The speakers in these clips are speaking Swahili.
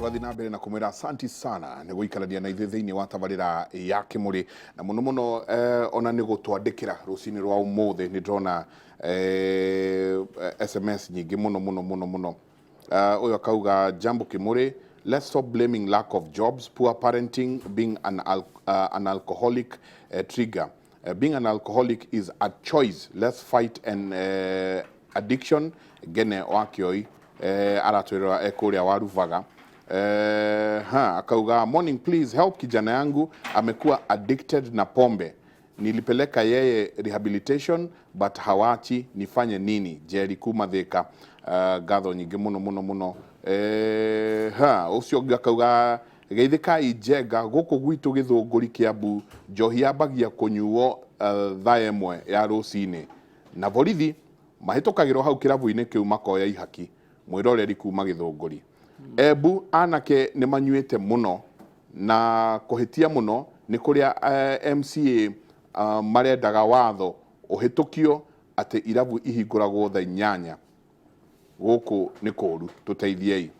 twathi na mbere na kumwira asanti sana ni guikarania na ithe thiini wa tabarira ya Kimuri na muno muno ona ni gutwandikira rucini rwa umuthi ni ndrona SMS nyingi muno uyu akauga Jambo Kimuri, let's stop blaming lack of jobs, poor parenting, being an alcoholic trigger. Being an alcoholic is a choice. Let's fight an addiction. Gene wakioi aratwira ekuria waruvaga. Akauga morning, please help kijana yangu amekuwa addicted na pombe. Nilipeleka yeye rehabilitation but hawachi, nifanye nini? Jerry Kumatheka gatho nyingi muno ucio akauga geithikai Njenga guku gwitu Githunguri Kiambu njohi yambagia kunyuo thaa ĩmwe ya rucini na borithi mahitukagirwo hau kirabu-ini kiu makoya ihaki mwiroreri kuma Githunguri. Embu anake ni manyuite muno na kuhitia muno ni kuria MCA marendaga watho uhitukio ati irabu ihinguragwo thaa 8 guku ni kuru tuteithiei.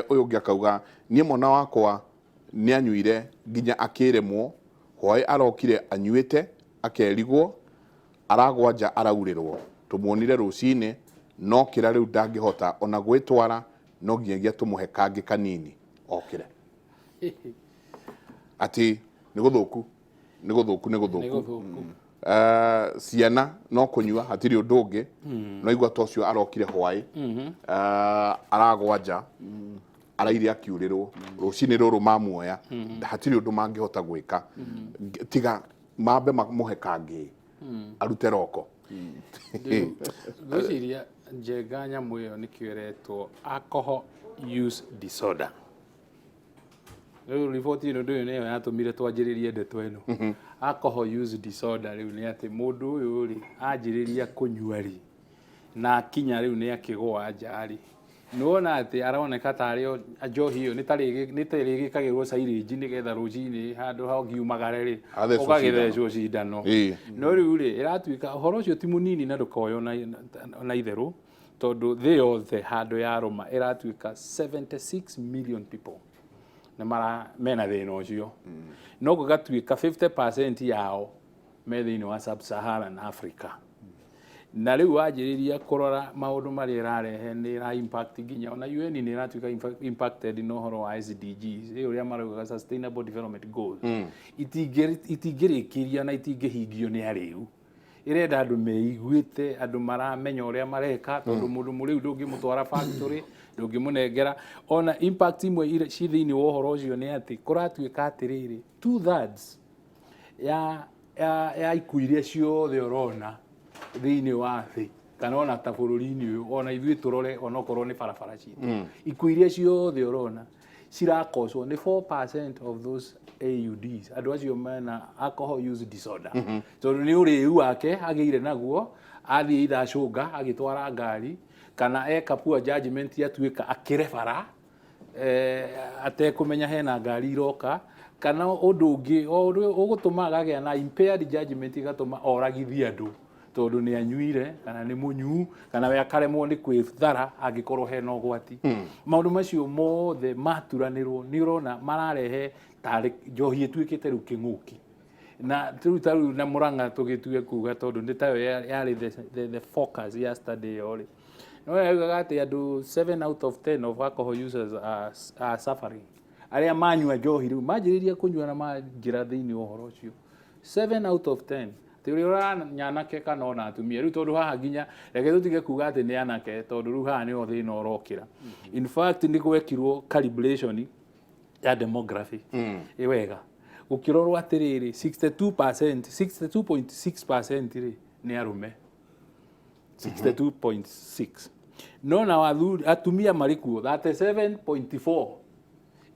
Uyu ungi akauga nie mwana wakwa ni anyuire nginya akiremwo hoi arokire anyuite akerigwo aragwa nja araurirwo tumuonire rucini no kira riu ndangihota ona gwitwara no nginyagia tumuhe kangi kanini okire ati ni guthuku ciana no kunyua hatiri undu ungi no igwa tocio arokire hwai aragwa nja araire akiurirwo rucini ruru mamuoya hatiri undu mangihota gwika tiga mambe muhe kangi arute roko. Gwiciria Njenga nyamu iyo nikiretwo alcohol use disorder. Riu riboti ino ndio niyo yatumire twanjiririe ndeto ino. Alcohol use disorder riu ni ati mundu uyu ri anjiriria kunyua ri na kinya riu ni akigwa nja ri nona ati aroneka tario njohi iyo ni tari gikagirwo silage nigetha rucini handu ha ngiumagare ri ukagithecwo cindano no riu ri iratuika uhoro ucio ti munini na ndukoyo na itheru tondu thi yothe handu ya roma iratuika 76 million people na mara mena thina ucio no gugatuika 50% yao me thiini wa sub-Saharan Africa na riu wajiriria kurora maundu mari irarehe ni ra impact ginya ona UN ni iratuika impacted no horo wa SDGs uria marauga sustainable development goals itingirikiria na itingihingio ni ariu irenda andu meiguite andu maramenya uria mareka tondu mundu muriu ndungimutwara factory ndungimunengera ona impact imwe ire ci thiini wa horo ucio ni ati kuratuika atiriri 2/3 ya ikuiria ciothe urona thiini wa thi kana ona ta bururi-ini uyu ona ithui turore ona okorwo ni barabara citu ikuiria ciothe urona cirakoswo ni 4% of those AUDs andu acio mena alcohol use disorder tondu ni uriu wake agiire naguo athie ithacunga agitwara ngari kana eka poor judgment atuika akirebara atekumenya hena ngari iroka kana undu ungi ugutuma agagea na impaired judgment igatuma oragithia andu tondu ni anyuire kana ni munyu kana we akaremwo ni kwithara angikorwo hena ugwati maundu macio mothe maturanirwo ni urona mararehe tari njohi ituikite riu kinguki na taru na Murang'a tugitue kuga tondu ndi tayo yari the focus yesterday ori no yaugaga ati andu 7 out of 10 of alcohol users are suffering aria manyua njohi riu manjiriria kunyua na manjira thiini uhoro ucio 7 out of 10 tiri nyanake kana ona atumia riu tondu haha nginya reke tutige kuga ati ni anake tondu riu haha ni othina urokira in fact ni gwekirwo calibration ya demography iwega ukirorwo atiriri 62.6% ri ni arume 62.6 no na wathuri atumia marikuo 37.4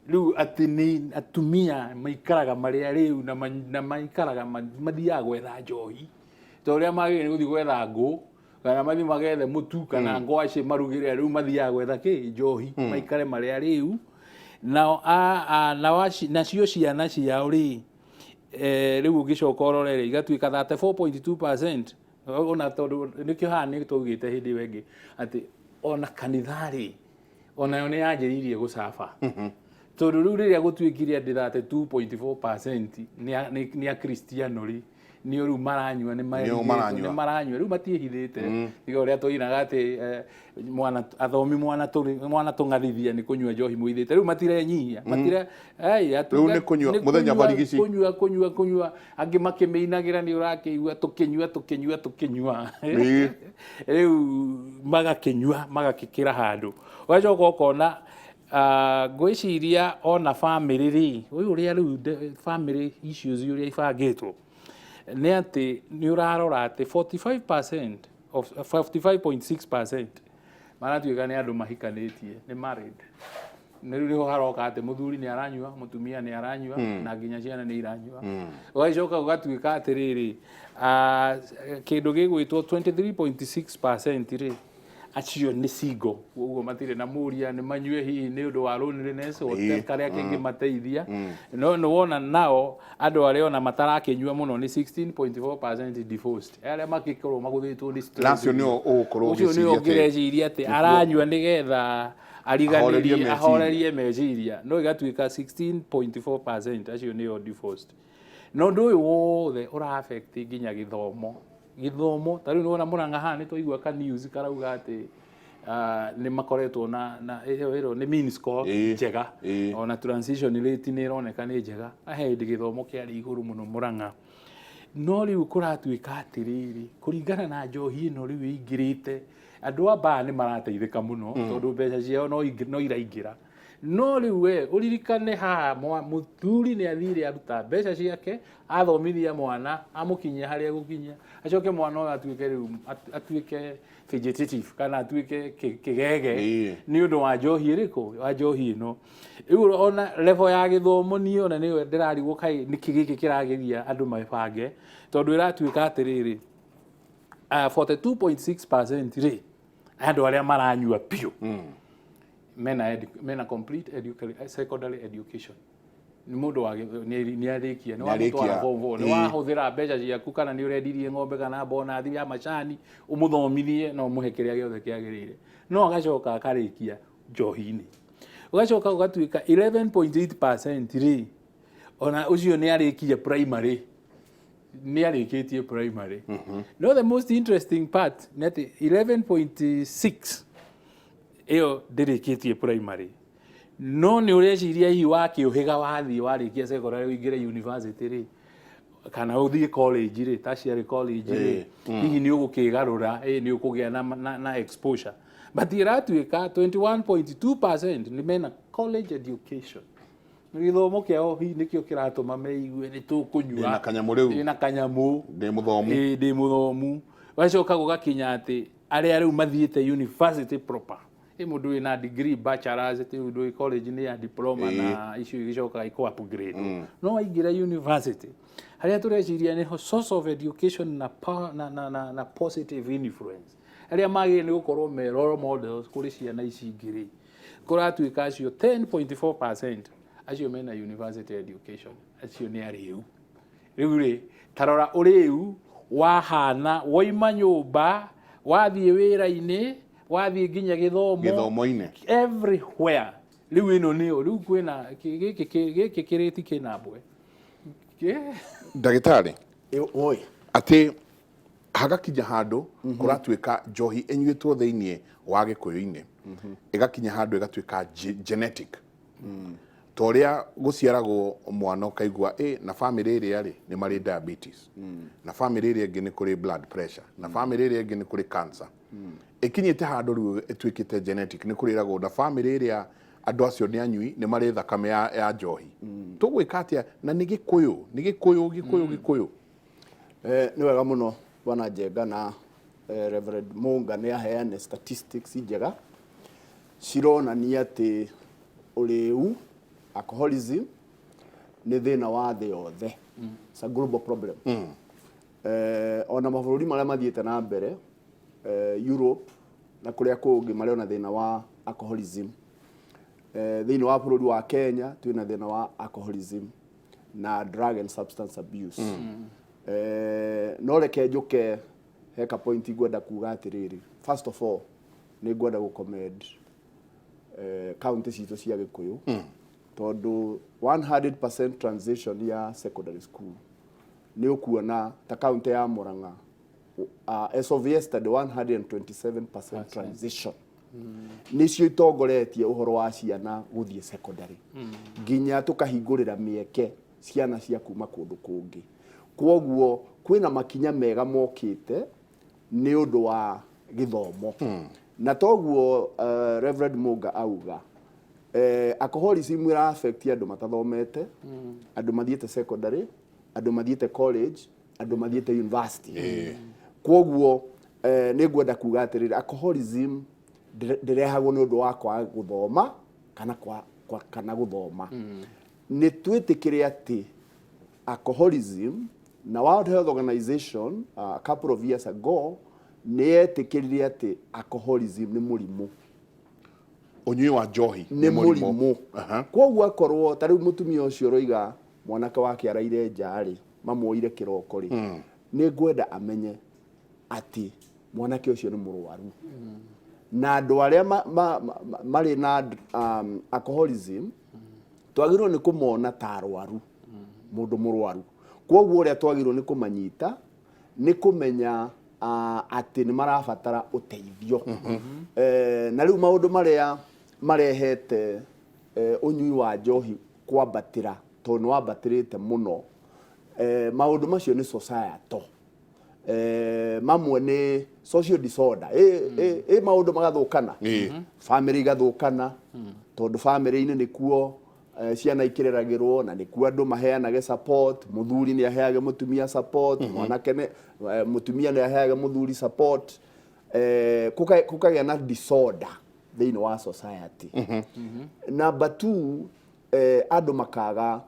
riu atini atumia maikaraga maria riu na maikaraga mathiaga gwetha njohi to ria magire guthi gwetha ngo kana mathi magethe mutu kana ngwaci marugire riu mathiaga gwetha ki njohi maikare maria riu na cio ciana ciao ri riu ugicoka urorere igatuika 34.2% ona tondu nikio haha ni tugite hindi wengi ati ona kanithari onayo nĩ yanjĩrĩirie gũcaba tondũ rĩu rĩrĩa gũtuĩkire andĩ 32.4% nĩ Akristiano rĩ nĩ rĩu maranyua nĩ maranyua rĩu matiĩhithĩte tiga ũrĩa tũinaga atĩ athomi mwana tũng'athithia nĩ kũnyua njohi mũithĩte rĩu matirenyihia rĩu nĩ kũnyua mũthenya barigici kũnyua angĩ makĩmĩinagĩra nĩ ũrakĩigua tũkĩnyua rĩu magakĩnyua magakĩkĩra handũ ũgacoka ũkona ngwĩciria ona family rĩ ũyũ ũrĩa rĩu family issues ũrĩa ibangĩtwo nĩ atĩ nĩ ũrarora atĩ 45.6% maratuĩka nĩ andũ mahikanĩtie nĩ married nĩ rĩu haroka atĩ mũthuri nĩ aranyua mũtumia nĩ aranyua na nginya ciana nĩ iranyua ũgacoka ũgatuĩka atĩrĩrĩ kĩndũ gĩgwĩtwo 23.6% rĩ acio nĩ single ũguo matirĩ na mũria nĩ manyue hihi nĩ ũndũ wa loneliness hotel karĩa kĩngĩ mateithia no wona nao andũ arĩa ona matarakĩnyua mũno nĩ 16.4% divorced arĩa makĩkorwo magũthĩtwo nĩ stress nacio nĩ ũgũkorwo ũcio nĩ ũngĩreciria atĩ aranyua nĩgetha ariganĩrie ahorerie meciria no igatuĩka 16.4% acio nĩo divorced no ũndũ ũyũ wothe ũra affect nginya gĩthomo tarĩu nĩ wona Mũrang'a haha nĩ twaigua ka news karauga atĩ nĩ makoretwo na ĩyo nĩ mean score njega ona transition rate nĩ ĩroneka nĩ njega hĩndĩ gĩthomo kĩarĩ igũrũ mũno Mũrang'a no rĩu kũratuĩka atĩrĩrĩ kũringana na njohi ĩno rĩu ĩingĩrĩte andũ a baa nĩ marateithĩka mũno tondũ mbeca ciao no iraingĩra no rĩu we ũririkane haha mũthuri nĩ athire aruta mbeca ciake athomithia mwana amũkinyia harĩa gũkinyia acoke mwana ũyũ atuĩke rĩu atuĩke vegetative kana atuĩke kĩgege nĩ ũndũ wa njohi ĩrĩkũ wa njohi ĩno rĩu ona level ya gĩthomo niĩ ona nĩyo ndĩrarigwo kaĩ nĩkĩ gĩkĩ kĩrageria andũ mabange tondũ ĩratuĩka atĩrĩrĩ 42.6% rĩ andũ arĩa maranyua piũ mena complete secondary education nĩ mũndũ wa nĩ arĩkia nĩ wamũtwara form 4 nĩ wahũthĩra mbeca ciaku kana nĩ ũrendirie ng'ombe kana bonathi ya macani ũmũthomithie no mũhe kĩrĩa gĩothe kĩagĩrĩire no agacoka akarĩkia njohi-inĩ ũgacoka ũgatuĩka 11.8% rĩ ona ũcio nĩ arĩkia primary nĩ arĩkĩtie primary no the most interesting part nĩ atĩ 11.6 ĩyo ndĩrĩkĩtie primary no nĩ ũreciria hihi wakĩũhĩga wathiĩ warĩkia secondary ũingĩre university rĩ kana ũthiĩ college rĩ tertiary college rĩ hihi nĩ ũgũkĩgarũra nĩ ũkũgĩa na exposure but ĩratuĩka 21.2% nĩ mena college education gĩthomo kĩao hihi nĩkĩo kĩratũma meigue nĩ tũkũnyua na kanyamũ ndĩ mũthomu ũgacoka gũgakinya atĩ arĩa rĩu mathiĩte university proper mũndũ wĩna degree bachelors ũndũ college nĩ ya diploma na icio igĩcoka iko upgrade no waingĩra university harĩa tũreciria nĩ source of education na positive influence arĩa magĩrĩire nĩ gũkorwo me role models kũrĩ ciana ici ingĩ kũratuĩka acio 10.4% acio mena university education acio nĩ arĩu rĩu rĩ tarora ũrĩu wahana woima nyũmba wathiĩ wĩra-inĩ wathiĩ nginya gĩthomo-inĩ everywhere rĩu ĩno nĩyo rĩu kwĩna gĩkĩ kĩrĩti kĩna mbwe ndagĩtarĩ atĩ hagakinya handũ kũratuĩka njohi ĩnyuĩtwo thĩinĩ wa gĩkũyũ-inĩ ĩgakinya handũ ĩgatuĩka genetic torĩa gũciaragwo mwana ũkaigua na family ĩrĩa rĩ nĩ marĩ diabetes na family ĩrĩa ĩngĩ nĩ kũrĩ blood pressure na family ĩrĩa ĩngĩ nĩ kũrĩ cancer ikinyite handũ rĩu ĩtuĩkĩte genetic nĩ kũrĩragwo na family ĩrĩa andũ acio nĩ anyui nĩ marĩ thakame ya njohi tũgwĩka atĩa na nĩ gĩkũyũ nĩ wega mũno bwana Njenga na Reverend Mũnga nĩ aheane statistics njega cironania atĩ ũrĩu alcoholism nĩ thĩna wa thĩ yothe it's a global problem ona mabũrũri marĩa mathiĩte na mbere Europe na kũrĩa kũngĩ marĩ ona thĩna wa alcoholism thĩinĩ wa bũrũri wa Kenya twĩna thĩna wa alcoholism na drug and substance abuse no reke njuke heka point ngwenda kuga atĩrĩrĩ first of all nĩ ngwenda gũcommend county citũ cia Gĩkũyũ tondũ 100% transition ya secondary school nĩ ũkuona ta county ya Murang'a as of yesterday 127% transition nĩcio itongoretie ũhoro wa ciana gũthiĩ secondary nginya tũkahingũrĩra mĩeke ciana cia kuma kũndũ kũngĩ kwoguo kwĩna makinya mega mokĩte nĩ ũndũ wa gĩthomo na toguo Reverend Munga auga alcoholism ĩra affect andũ matathomete andũ mathiĩte secondary andũ mathiĩte college andũ mathiĩte university kwoguo nĩ ngwenda kuga atĩrĩrĩ alcoholism ndĩrehagwo nĩ ũndũ wa kwaga gũthoma kana gũthoma nĩ twĩtĩkĩre atĩ alcoholism na World Health Organization a couple of years ago nĩ etĩkĩrire atĩ alcoholism nĩ mũrimũ ũnyui wa njohi nĩ mũrimũ kwoguo akorwo ta rĩu mũtumia ũcio roiga mwanake wake araire njarĩ mamuoire kĩroko rĩ nĩ ngwenda amenye atĩ mwanake ũcio nĩ mũrwaru na andũ arĩa marĩ na alcoholism twagĩrĩirwo nĩ kũmona ta arwaru mũndũ mũrwaru kwoguo ũrĩa twagĩrĩirwo nĩ kũmanyita nĩ kũmenya atĩ nĩ marabatara ũteithio na rĩu maũndũ marĩa marehete ũnyui wa njohi kwambatĩra tondũ nĩ wambatĩrĩte mũno maũndũ macio nĩ societal mamwe nĩ social disorder maũndũ magathũkana family igathũkana tondũ family-inĩ nĩkuo ciana ikireragirwo na nĩkuo andũ maheanage support muthuri nĩ aheage mutumia support mwanake mutumia nĩ aheage muthuri support kukagĩa na disorder thĩinĩ wa society number 2 andũ makaga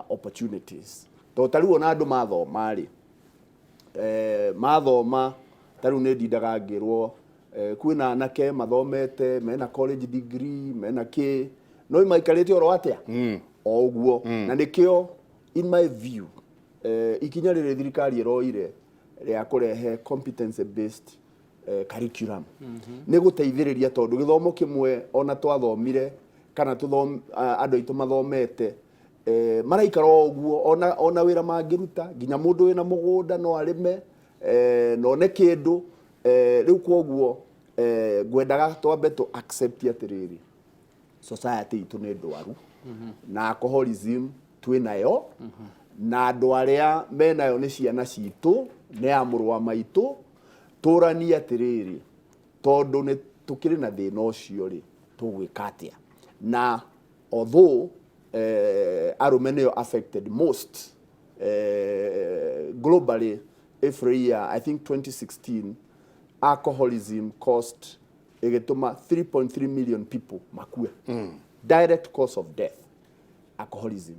opportunities to tariũ ona andũ mathoma rĩ mathoma tariũ nĩ ndindaga ngĩrwo kwĩna anake mathomete mena college degree mena kĩ no maikarĩte oro atia o ũguo na nĩkĩo in my view ikinya rĩrĩ thirikari ĩroire rĩa kũrehe competence based curriculum nĩ gũteithĩrĩria tondũ gĩthomo kĩmwe ona twathomire kana andũ aitũ mathomete maraikara o ũguo ona wĩra mangĩruta nginya mũndũ wĩna mũgũnda no arĩme none kĩndũ rĩu kwoguo ngwendaga twambe to accept atĩrĩrĩ society itũ nĩ ndwaru na alcoholism twĩnayo na andũ arĩa menayo nĩ ciana citũ nĩ amũrũ wa maitũ tũranie atĩrĩrĩ tondũ nĩ tũkĩrĩ na thĩna ũcio rĩ tũgwĩka atĩa na although arũme nĩo affected most globally every year I think 2016 alcoholism cost igĩtũma 3.3 million people makue direct cause of death alcoholism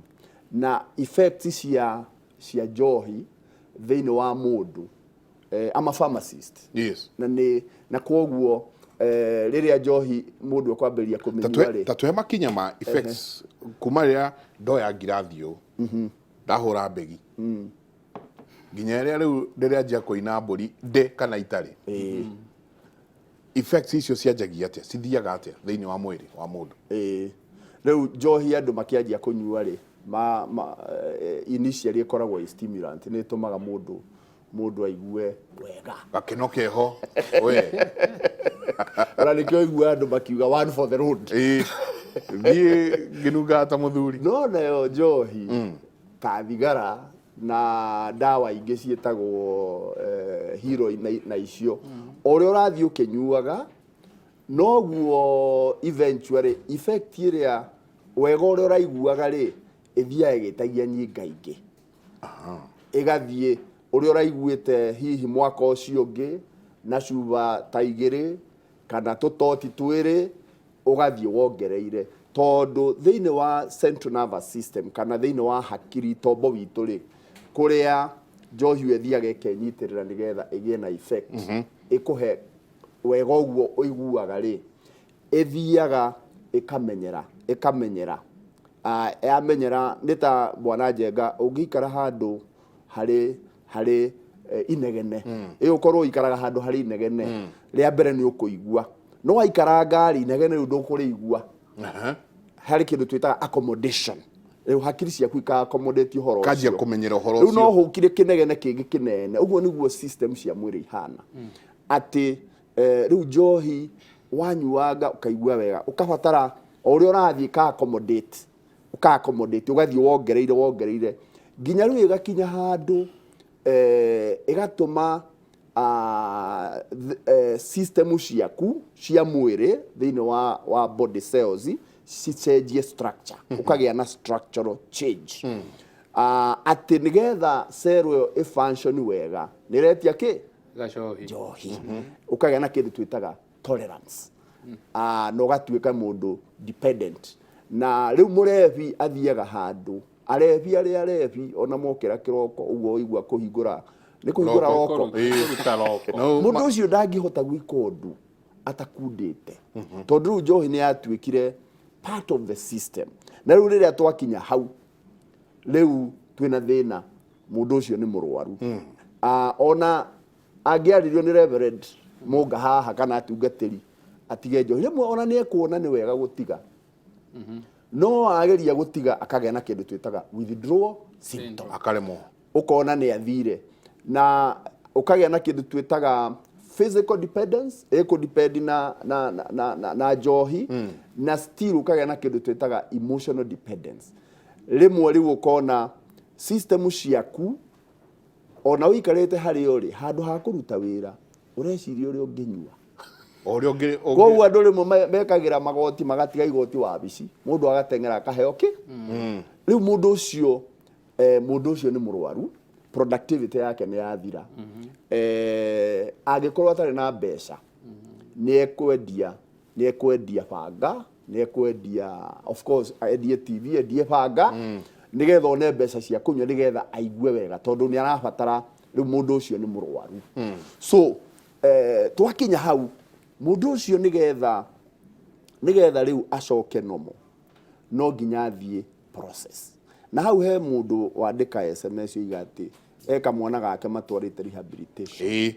na effects cia njohi thĩinĩ wa mũndũ ama pharmacist yes na kwoguo rĩrĩa njohi mũndũ akwambĩrĩria kũmenyua rĩ tatuhe makinya ma effects kuma rĩrĩa ndoya ngirathi ũũ ndahũra mbegi nginya rĩrĩa njia kũina mbũri ndĩ kana itarĩ effects icio cianjagia atĩa cithiaga atĩa thĩinĩ wa mwĩrĩ wa mũndũ rĩu njohi andũ makĩanjia kũnyua rĩ initially ĩkoragwo stimulant nĩ ĩtũmaga mũndũ aigue wega gakeno keho we ara nĩkĩo igua andũ makiuga one for the road thiĩ ngĩnunga ta mũthuri no nayo njohi ta thigara na ndawa ingĩ ciĩtagwo heroin na icio ũrĩa ũrathiĩ ũkĩnyuaga noguo eventually effect ĩrĩa wega ũrĩa ũraiguaga rĩ ĩthiaga ĩgĩtagia nyinga ingĩ ĩgathiĩ ũrĩa ũraiguĩte hihi mwaka ũcio ũngĩ na cuba ta igĩrĩ kana tũtoti twĩrĩ ũgathiĩ wongereire tondũ thĩinĩ wa central nervous system kana thĩinĩ wa hakiri tombo witũ rĩ kũrĩa njohi ĩthiaga ĩkenyitĩrĩra nĩgetha ĩgĩe na effect ĩkũhe wega ũguo ũiguaga rĩ ĩthiaga ĩkamenyera yamenyera nĩ ta Bwana Njenga ũngĩikara handũ harĩ inegene ũkorwo ikaraga handũ harĩ inegene rĩa mbere nĩ ũkũigua no waikara ngari nege nĩ ũndũ kũrĩigua harĩ kĩndũ twĩtaga accommodation rĩu hakiri ciaku ika accommodate ũhoro ũcio kanjia kũmenyera ũhoro rĩu no ũcio hũkire kĩnegene kĩngĩ kĩnene ũguo nĩguo system cia mwĩrĩ ihana atĩ rĩu njohi wanyuanga ũkaigua wega ũkabatara o ũrĩa ũrathiĩ ka accommodate ũgathiĩ wongereire nginya rĩu ĩgakinya handũ ĩgatũma system ciaku cia mwĩrĩ thĩinĩ wa body cells cicenjie structure ũkagĩa na structural change atĩ nĩgetha cell ĩyo ĩfunction wega nĩretia kĩ njohi ũkagĩa na kĩndũ twĩtaga tolerance na ũgatuĩka mũndũ dependent na rĩu mũrebi athiaga handũ arebi ona mokera kĩroko ũguo igua kũhingũra nĩ kũhingũra roko mũndũ ũcio ndangĩhota gwĩka ũndũ atakundĩte tondũ rĩu njohi nĩ yatuĩkire part of the system na rĩu rĩrĩa twakinya hau rĩu twĩna thĩna mũndũ ũcio nĩ mũrwaru ona angĩaririo nĩ Reverend Mũnga haha kana atungatĩri atige njohi rĩmwe ona nĩ ekuona nĩ wega gũtiga no ageria gũtiga akagĩa na kĩndũ twĩtaga withdrawal symptom akaremwo ũkona nĩ athire na ũkagĩa na kĩndũ twĩtaga physical dependence depend na njohi na still ũkagĩa na kĩndũ twĩtaga emotional dependence rĩmwe rĩu ũkona system ciaku ona ũikarĩte harĩa ũrĩ handũ ha kũruta wĩra ũreciria ũrĩa ũngĩnyua koguo andũ rĩmwe mekagĩra magoti magatiga igoti wabici mũndũ agateng'era akaheo kĩ rĩu mũndũ ũcio nĩ mũrwaru productivity yake nĩ yathira angĩkorwo atarĩ na mbeca nĩ ekwendia banga nĩ ekwendia of course endie TV endie banga nĩgetha one mbeca cia kũnyua nĩgetha aigue wega tondũ nĩ arabatara rĩu mũndũ ũcio nĩ mũrwaru so twakinya hau mũndũ ũcio nĩgetha rĩu acoke nomo no nginya athiĩ process na hau he mũndũ wandĩka SMS yoiga atĩ eka mwana gake matwarĩte rehabilitation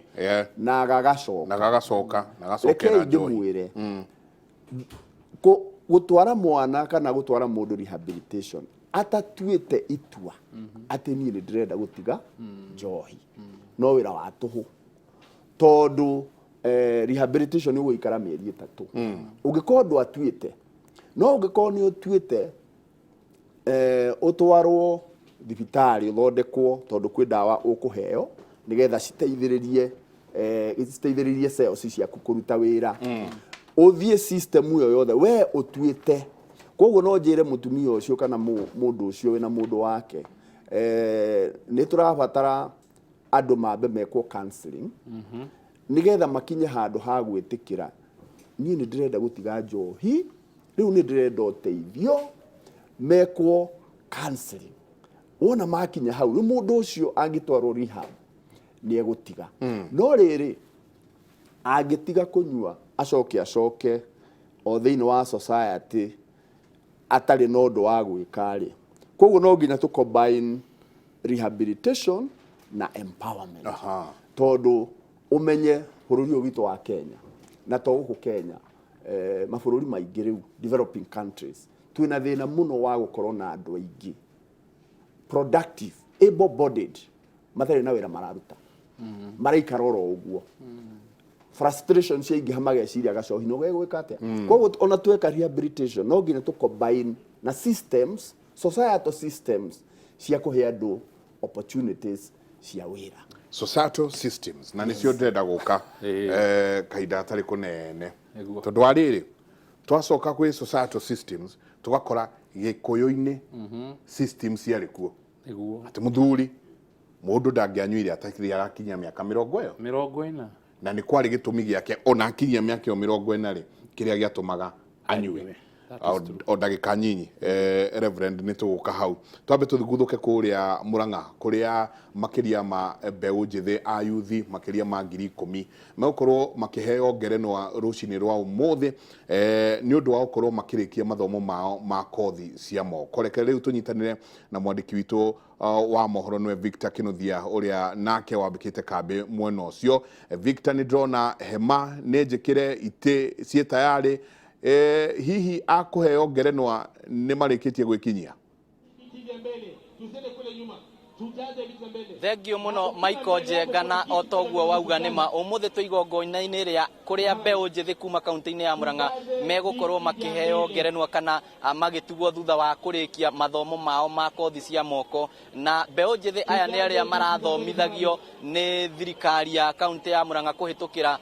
na gagacoka rekei ndĩmwĩre gũtwara mwana kana gũtwara mũndũ rehabilitation atatuĩte itua atĩ niĩ nĩ ndĩrenda gũtiga njohi no wĩra wa tũhũ tondũ rehabilitation nĩ gũikara mĩeri 3 ũngĩkorwo ndwatuĩte no ũngĩkorwo nĩ ũtuĩte ũtwarwo thibitarĩ ũthondekwo tondũ kwĩ ndawa ũkũheo nĩgetha citeithĩrĩrie cells ciaku kũruta wĩra ũthiĩ system ĩyo yothe we ũtuĩte koguo no njĩre mũtumia ũcio kana mũndũ ũcio wĩna mũndũ wake nĩ tũrabatara andũ mambe mekwo counseling nĩgetha makinye handũ ha gwĩtĩkĩra niĩ nĩ ndĩrenda gũtiga njohi rĩu nĩ ndĩrenda ũteithio mekwo counseling wona makinya hau rĩu mũndũ ũcio angĩtwarwo rehab nĩ egũtiga no rĩrĩ angĩtiga kũnyua acoke o thĩinĩ wa society atarĩ na ũndũ wa gwĩka rĩ koguo no nginya tũ combine rehabilitation na empowerment tondũ ũmenye bũrũri ũyũ witũ wa Kenya na to gũkũ Kenya mabũrũri maingĩ rĩu developing countries twĩna thĩna mũno wa gũkorwo na andũ aingĩ productive able bodied matarĩ na wĩra mararuta maraikara oro ũguo frustration ciaingĩha mageciria gacohi no gegwĩka atĩa koguo ona tweka rehabilitation no nginya tũ combine na systems societal systems cia kũhe andũ opportunities cia wĩra societal systems na nĩcio ndĩrenda gũka kahinda gatarĩ kũnene tondũ wa rĩrĩ twacoka kwĩ societal systems tũgakora gĩkũyũ-inĩ systems ciarĩ kuo atĩ mũthuri mũndũ ndangĩanyuire atakĩrĩ arakinyia mĩaka 40 na nĩ kwarĩ gĩtũmi gĩake ona akinyia mĩaka 40 rĩ kĩrĩa gĩatũmaga anyue o ndagika nyinyi Reverend nĩ tũgũka hau twambe tũthuguthuke kũrĩa Mũrang'a kũrĩa makĩria ma mbeũ njĩthĩ a yuthi makĩria ma 10,000 megũkorwo makĩheo ngerenwa rũcinĩ rwa ũmũthĩ nĩ ũndũ wa gũkorwo makĩrĩkia mathomo mao ma kothi cia moko. Reke rĩu tũnyitanĩre na mwandĩki witũ wa mohoro nĩwe Victor Kĩnuthia ũrĩa nake wambĩkĩte kambĩ mwena ũcio. Victor, nĩ ndĩrona hema nĩ njĩkĩre itĩ ciĩ tayarĩ, hihi akũheo ngerenwa nĩ marĩkĩtie gwĩkinyia? Thengio muno Michael Njenga, na otoguo wauga nĩma ũmũthĩ tũ igongona-inĩ rĩa kũrĩa mbeũ njĩthĩ kuma kaunti-inĩ ya Mũrang'a megũkorwo makĩheo ngerenwa kana magĩtugwo thutha wa kũrĩkia mathomo mao ma kothi cia moko. Na mbeũ njĩthĩ aya nĩ arĩa marathomithagio nĩ thirikari ya kaunti ya Mũrang'a kũhĩtũkĩra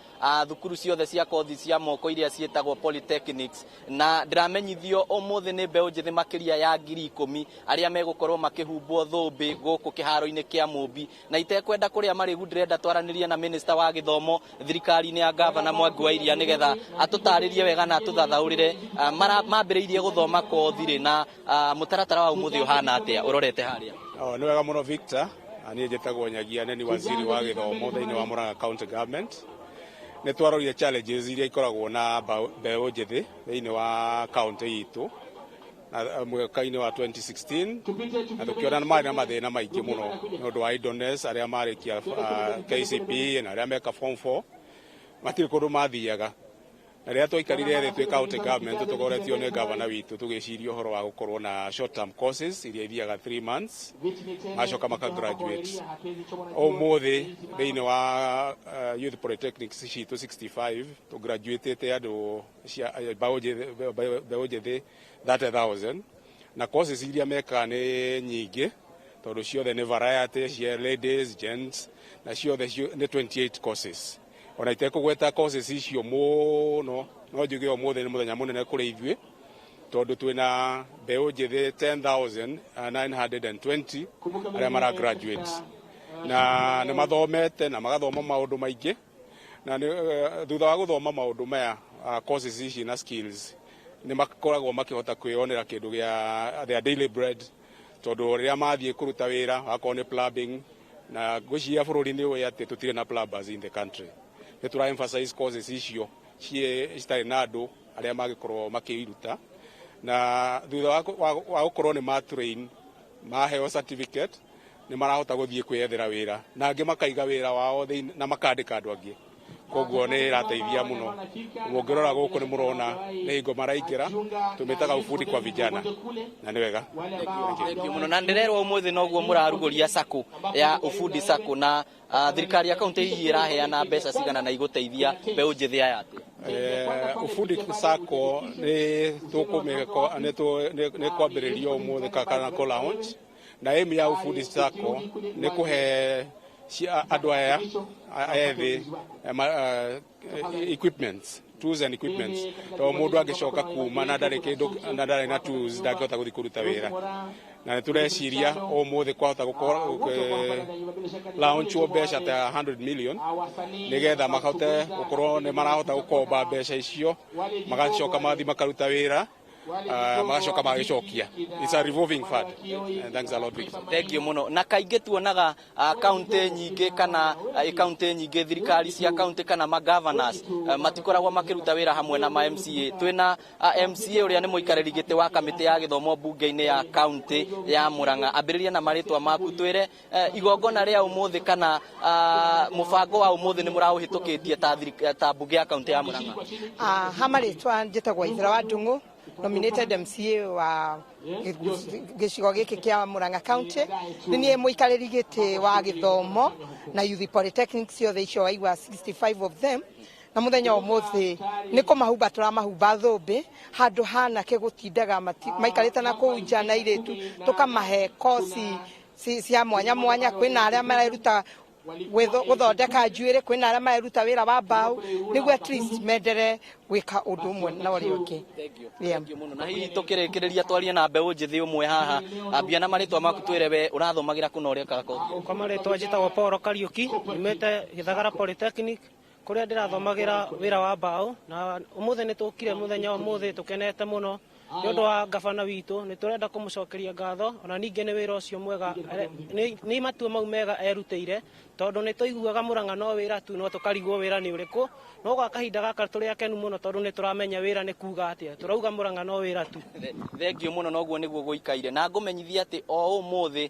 thukuru ciothe cia kothi cia moko iria ciĩtagwo polytechnics. Na ndĩramenyithio ũmũthĩ nĩ mbeũ njĩthĩ makĩria ya 10,000 arĩa megũkorwo makĩhumbwo thũmbĩ gũkũ kĩharo-inĩ kĩa Mũmbi. Na itekwenda kũrĩa marĩ ndĩrenda twaranĩrie na minista wa gĩthomo thirikari-inĩ ya gavana Mwangi wa Iria nĩgetha atũtarĩrie wega na atũthathaũrĩre mambĩrĩirie gũthoma kothi na mũtaratara wa ũmũthĩ ũhana atĩa ũrorete harĩa? Nĩ wega mũno Victor, niĩ njĩtagwo Nyagia, nĩ waziri wa gĩthomo thĩinĩ wa Mũrang'a County Government. Nĩ twarorire challenges iria ikoragwo na mbeũ njĩthĩ thĩinĩ wa county itũ na mwaka-inĩ wa 2016 na tũkĩona marĩ na mathĩna maingĩ mũno nĩ ũndũ wa idleness, arĩa marĩkia KCPE na arĩa meka form 4 matirĩ kũndũ mathiaga. Na rĩrĩa twaikarire thĩ twĩ county government tũkoretio nĩ gavana witũ tũgĩciria ũhoro wa gũkorwo na short term courses iria ithiaga 3 months macoka makagraduate. Ũmũthĩ thĩinĩ wa youth polytechnics citũ 65 tũgraduatĩte andũ mbeũ njĩthĩ 30,000 na courses iria meka nĩ nyingĩ tondũ ciothe nĩ variety cia ladies, gents na ciothe nĩ 28 courses. Ona itekũgweta courses icio mũno no njuge ũmũthĩ nĩ mũthenya mũnene kũrĩ ithuĩ tondũ twĩna mbeũ njĩthĩ 10,920 arĩa mara graduate na nĩ mathomete na magathoma maũndũ maingĩ na thutha wa gũthoma maũndũ maya courses ici na skills nĩ makoragwo makĩhota kwĩonera kĩndũ gĩa their daily bread tondũ rĩrĩa mathiĩ kũruta wĩra wakorwo nĩ plumbing na ngwĩciria bũrũri-inĩ ũyũ atĩ tũtirĩ na plumbers in the country. Nĩ tũra emphasize courses icio citarĩ na andũ arĩa magĩkorwo makĩiruta na thutha wa gũkorwo nĩ matrain maheo certificate nĩ marahota gũthiĩ kwĩyethera wĩra na angĩ makaiga wĩra wao na makandĩka andũ angĩ. Koguo nĩ ĩrateithia mũno. Mũngĩrora gũkũ nĩ mũrona nĩ hingo maraingĩra tũmĩtaga ufundi kwa vijana na nĩ wega. Thengio mũno, na ndĩrerwo ũmũthĩ noguo mũrarugũria sacco ya ufundi sacco na thirikari ya kaunti hihi ĩraheana mbeca cigana na igũteithia mbeũ njĩthĩ aya atĩa? Ufundi sacco nĩ kwambĩrĩrio ũmũthĩ kana kũ launch na aim ya ufundi sacco nĩ kũhe andũ aya ethĩ equipments, tools and equipments. To mũndũ angĩcoka kuma na ndarĩ na tools ndangĩhota gũthiĩ kũruta wĩra. Na nĩ tũreciria ũmũthĩ kwahota launch mbeca ta 100 million nĩgetha mahote gũkorwo nĩ marahota gũkomba mbeca icio magacoka mathi makaruta wĩra magacoka magĩcokia. It's a revolving fund. Thanks a lot. Thengio mũno. Na kaingĩ tuonaga kaunti nyingĩ kana kaunti nyingĩ thirikari cia kaunti kana ma governors matikoragwo makĩruta wĩra hamwe na ma MCA. Twĩna MCA ũrĩa nĩ mũikarĩri gĩtĩ wa kamĩtĩ ya gĩthomo bunge-inĩ ya kaunti ya Mũrang'a. Ambĩrĩria na marĩtwa maku twĩre igongona rĩa ũmũthĩ kana mũbango wa ũmũthĩ nĩ mũraũhĩtũkĩtie ta bunge ya kaunti ya Mũrang'a. Hamarĩtwa njĩtagwo Ithera wa Ndung'u, nominated MCA wa gĩcigo gĩkĩ kĩa Mũrang'a County. Nĩ niĩ mũikarĩri gĩtĩ wa gĩthomo na youth polytechnics ciothe icio waigua 65 of them. Na mũthenya ũmũthĩ nĩ kũmahumba tũramahumba thũmbĩ handũ hanake gũtindaga maikarĩte na kũu nja na airĩtu tũkamahe koci cia mwanya mwanya. Kwĩna arĩa mareruta gũthondeka njuĩrĩ, kwĩna arĩa mareruta wĩra wa mbaũ nĩguo at least mendere gwĩka ũndũ ũmwe na ũrĩa ũngĩ. Thengio mũno. Na hihi tũkĩrĩkĩrĩria twarie na mbeũ njĩthĩ ũmwe haha, ambia na marĩtwa maku twĩre we ũrathomagĩra kũna ũrĩa kako? Kwa marĩtwa njĩtagwo Paul Kariuki, nyumĩte Gĩthagara Polytechnic kũrĩa ndĩrathomagĩra wĩra wa mbaũ, na ũmũthĩ nĩ tũkire mũthenya ũmũthĩ tũkenete mũno nĩ ũndũ wa ngabana witũ nĩ tũrenda kũmũcokeria ngatho ona ningĩ nĩ wĩra ũcio mwega nĩ matua mau mega erutĩire tondũ nĩ tũiguaga Mũrang'a no wĩra tu no tũkarigwo wĩra nĩ ũrĩkũ no gwa kahinda gaka tũrĩ akenu mũno tondũ nĩ tũramenya wĩra nĩ kuga atĩa tũrauga Mũrang'a no wĩra tu. Thengio mũno noguo nĩguo gũikaire na ngũmenyithia atĩ o ũmũthĩ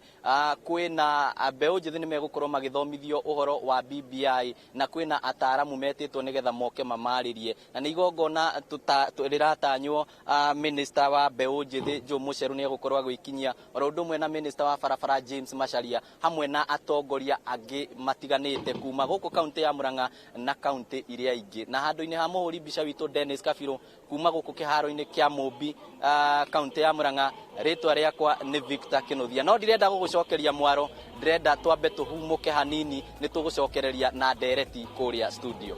kwĩna mbeũ njĩthĩ nĩ megũkorwo magĩthomithio ũhoro wa BBI na kwĩna ataaramu metĩtwo nĩgetha moke mamarĩrie na nĩ igongona rĩratanywo Minister wa mbeũ njĩthĩ Joe Mucheru nĩ egũkorwo agĩkinyia oro ũndũ ũmwe na Minister wa barabara James Macharia hamwe na atongoria angĩ matiganĩte kuma gũkũ kaunti ya Mũrang'a na kaunti iria ingĩ na handũ-inĩ ha mũhũri mbica witũ Dennis Kabirũ kuma gũkũ kĩharo-inĩ kĩa Mũmbi kaunti ya Mũrang'a rĩtwa rĩakwa nĩ Victor Kĩnuthia no ndirenda gũgũcokeria mwaro ndĩrenda twambe tũhumũke hanini nĩ tũgũcokereria na ndereti kũrĩa studio.